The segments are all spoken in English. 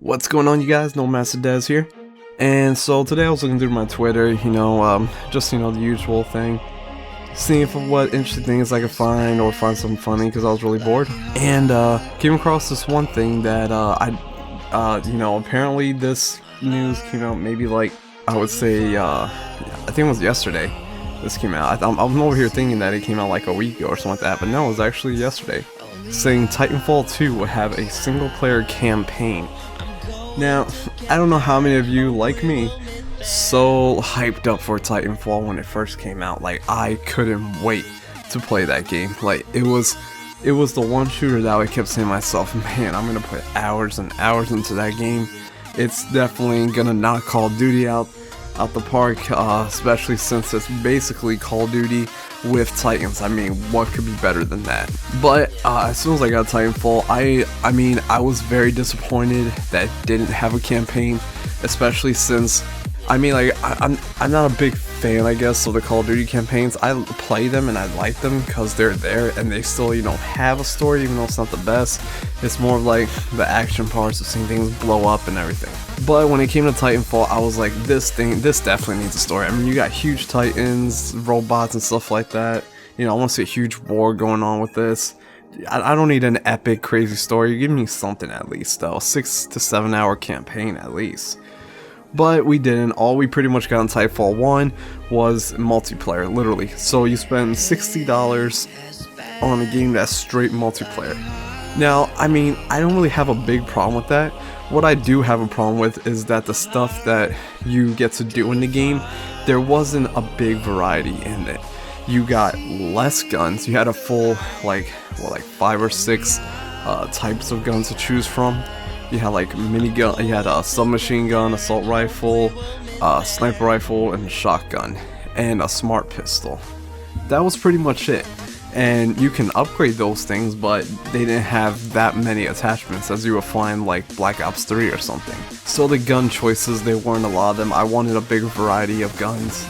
What's going on, you guys? Nomaster Dez here. And so today I was looking through my Twitter, just, the usual thing. Seeing for what interesting things I could find or find something funny because I was really bored. And came across this one thing that apparently this news came out maybe like, I would say, I think it was yesterday this came out. I'm over here thinking that it came out like a week ago or something like that, but no, it was actually yesterday. Saying Titanfall 2 will have a single player campaign. Now, I don't know how many of you, like me, so hyped up for Titanfall when it first came out. Like, I couldn't wait to play that game. Like, it was the one shooter that I kept saying to myself, man, I'm gonna put hours and hours into that game. It's definitely gonna knock Call of Duty out the park, especially since it's basically Call of Duty with Titans. I mean, what could be better than that? But as soon as I got Titanfall, I was very disappointed that it didn't have a campaign, especially since I'm not a big fan, I guess, of the Call of Duty campaigns. I play them and I like them because they're there and they still, have a story, even though it's not the best. It's more of like the action parts of seeing things blow up and everything. But when it came to Titanfall, I was like, this definitely needs a story. I mean, you got huge titans, robots and stuff like that. I want to see a huge war going on with this. I don't need an epic, crazy story. Give me something at least, though. 6 to 7 hour campaign at least. But we didn't. All we pretty much got in Titanfall 1 was multiplayer, literally. So you spend $60 on a game that's straight multiplayer. Now, I don't really have a big problem with that. What I do have a problem with is that the stuff that you get to do in the game, there wasn't a big variety in it. You got less guns. You had a full, like 5 or 6 types of guns to choose from. You had like minigun, you had a submachine gun, assault rifle, sniper rifle, and shotgun, and a smart pistol. That was pretty much it. And you can upgrade those things, but they didn't have that many attachments as you would find like Black Ops 3 or something. So the gun choices, there weren't a lot of them. I wanted a bigger variety of guns.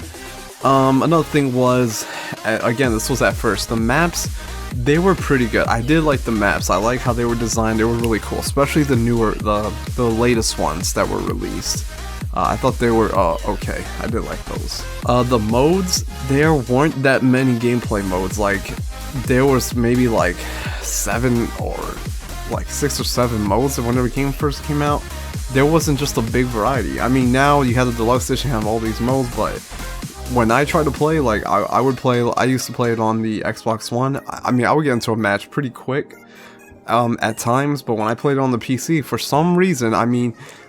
Another thing was, again, this was at first, the maps, they were pretty good. I did like the maps. I like how they were designed. They were really cool, especially the newer, the latest ones that were released. I thought they were okay. I did like those. The modes, there weren't that many gameplay modes. Like, there was maybe like 7 or like 6 or 7 modes whenever the game first came out. There wasn't just a big variety. I mean, now you have the deluxe edition, have all these modes, but when I tried to play, like, I used to play it on the Xbox One. I would get into a match pretty quick at times, but when I played it on the PC, for some reason,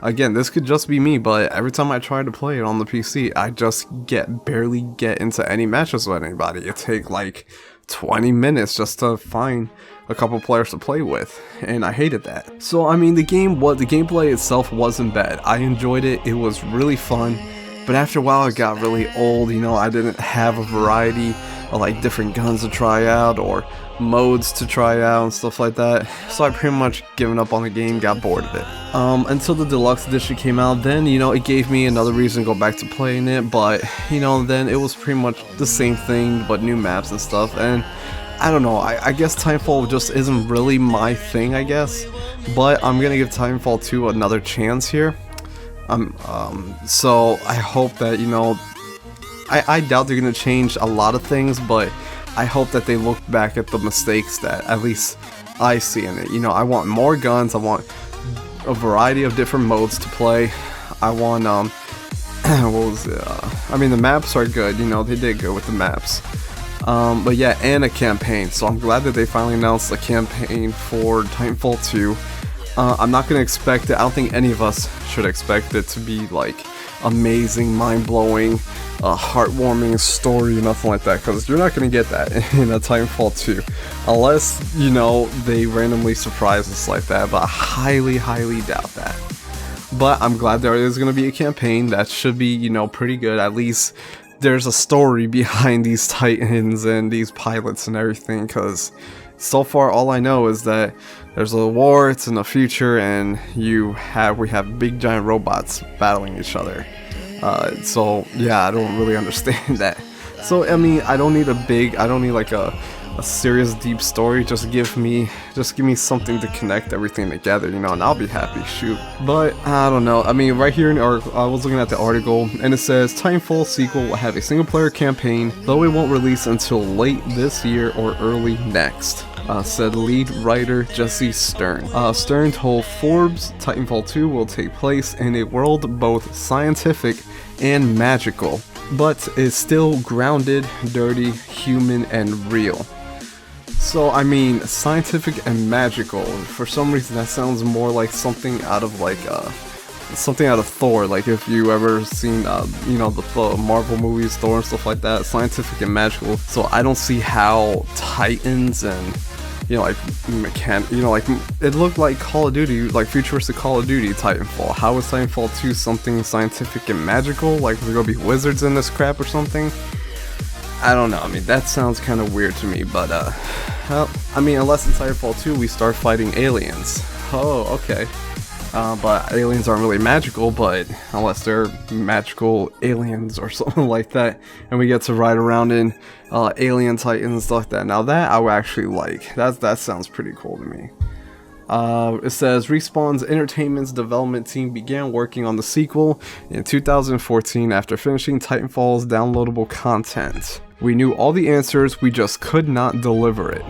again, this could just be me, but every time I tried to play it on the PC, I just barely get into any matches with anybody. It take like 20 minutes just to find a couple players to play with, and I hated that. So, the gameplay itself wasn't bad. I enjoyed it. It was really fun. But after a while it got really old, I didn't have a variety of like different guns to try out or modes to try out and stuff like that. So I pretty much given up on the game, got bored of it. Until the deluxe edition came out, then it gave me another reason to go back to playing it, but then it was pretty much the same thing but new maps and stuff, and I don't know, I guess Titanfall just isn't really my thing, I guess, but I'm gonna give Titanfall 2 another chance here. So I hope that, I doubt they're gonna change a lot of things, but I hope that they look back at the mistakes that at least I see in it. I want more guns, I want a variety of different modes to play. I want, what was it? The maps are good, they did good with the maps. But yeah, and a campaign, so I'm glad that they finally announced a campaign for Titanfall 2. I'm not gonna expect it. I don't think any of us should expect it to be like amazing, mind-blowing, heartwarming story or nothing like that, because you're not gonna get that in a Titanfall 2 unless they randomly surprise us like that, but I highly doubt that. But I'm glad there is gonna be a campaign that should be pretty good. At least there's a story behind these Titans and these pilots and everything, because so far all I know is that there's a war, it's in the future, and we have big giant robots battling each other. So yeah, I don't really understand that. So I don't need like a a serious deep story. Just give me something to connect everything together, you know, and I'll be happy, shoot. But I don't know, I mean, right here in our, I was looking at the article and it says Titanfall sequel will have a single player campaign, though it won't release until late this year or early next. Said lead writer Jesse Stern. Stern told Forbes Titanfall 2 will take place in a world both scientific and magical, but is still grounded, dirty, human, and real. So I mean, scientific and magical, for some reason that sounds more like something out of like something out of Thor. Like if you ever seen you know, the Marvel movies, Thor and stuff like that, scientific and magical. So I don't see how Titans and, you know, like like it looked like Call of Duty, like futuristic Call of Duty Titanfall. How is Titanfall 2 something scientific and magical? Like there's gonna be wizards in this crap or something? I don't know. I mean, that sounds kind of weird to me, but well, I mean, unless in Titanfall 2 we start fighting aliens. Oh, okay. But aliens aren't really magical, but unless they're magical aliens or something like that, and we get to ride around in alien titans and stuff like that. Now that I would actually like. That sounds pretty cool to me. It says Respawn's Entertainment's development team began working on the sequel in 2014 after finishing Titanfall's downloadable content. We knew all the answers, we just could not deliver it.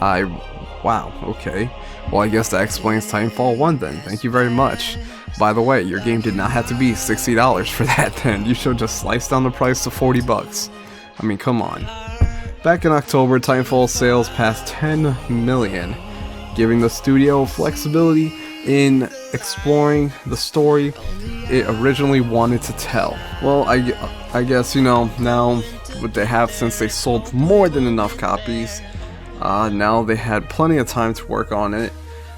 Wow, okay. Well, I guess that explains Titanfall 1 then. Thank you very much. By the way, your game did not have to be $60 for that then. You should just slice down the price to 40 bucks. I mean, come on. Back in October, Titanfall sales passed 10 million, giving the studio flexibility in exploring the story it originally wanted to tell. Well, I guess, you know, now what they have, since they sold more than enough copies, now they had plenty of time to work on it.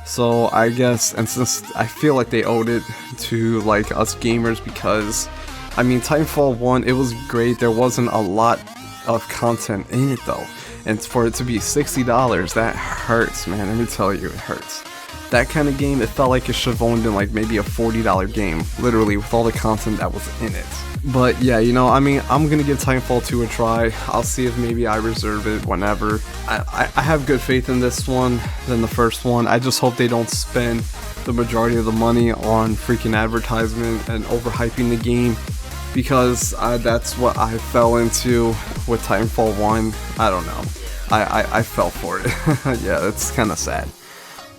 So I guess, and since I feel like they owed it to like us gamers, because I mean, Titanfall 1, it was great. There wasn't a lot of content in it though, and for it to be $60, that hurts, man. Let me tell you, it hurts. That kind of game, it felt like it should have only been like maybe a $40 game, literally, with all the content that was in it. But yeah, you know, I mean, I'm gonna give Titanfall 2 a try. I'll see if maybe I reserve it whenever. I have good faith in this one than the first one. I just hope they don't spend the majority of the money on freaking advertisement and overhyping the game, because that's what I fell into with Titanfall 1. I don't know. I fell for it. Yeah, it's kind of sad.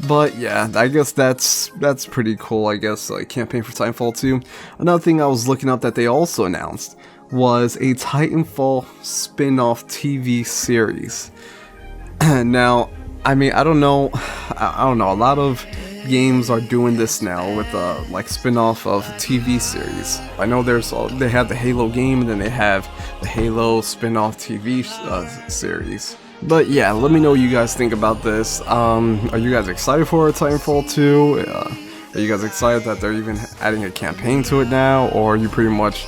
But yeah, I guess that's pretty cool, I guess, like campaign for Titanfall 2. Another thing I was looking up that they also announced was a Titanfall spin-off TV series. Now, I mean, I don't know, a lot of games are doing this now with like spin-off of TV series. I know they have the Halo game, and then they have the Halo spin-off TV series. But yeah, let me know what you guys think about this. Are you guys excited for Titanfall 2? Are you guys excited that they're even adding a campaign to it now? Or you pretty much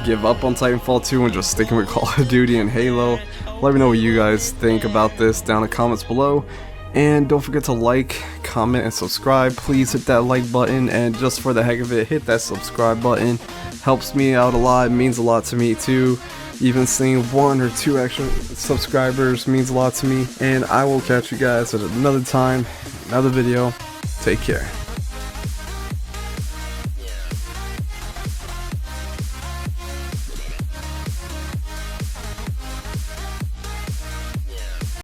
give up on Titanfall 2 and just sticking with Call of Duty and Halo? Let me know what you guys think about this down in the comments below. And don't forget to like, comment, and subscribe. Please hit that like button, and just for the heck of it, hit that subscribe button. Helps me out a lot, it means a lot to me too. Even seeing 1 or 2 extra subscribers means a lot to me. And I will catch you guys at another time, another video. Take care.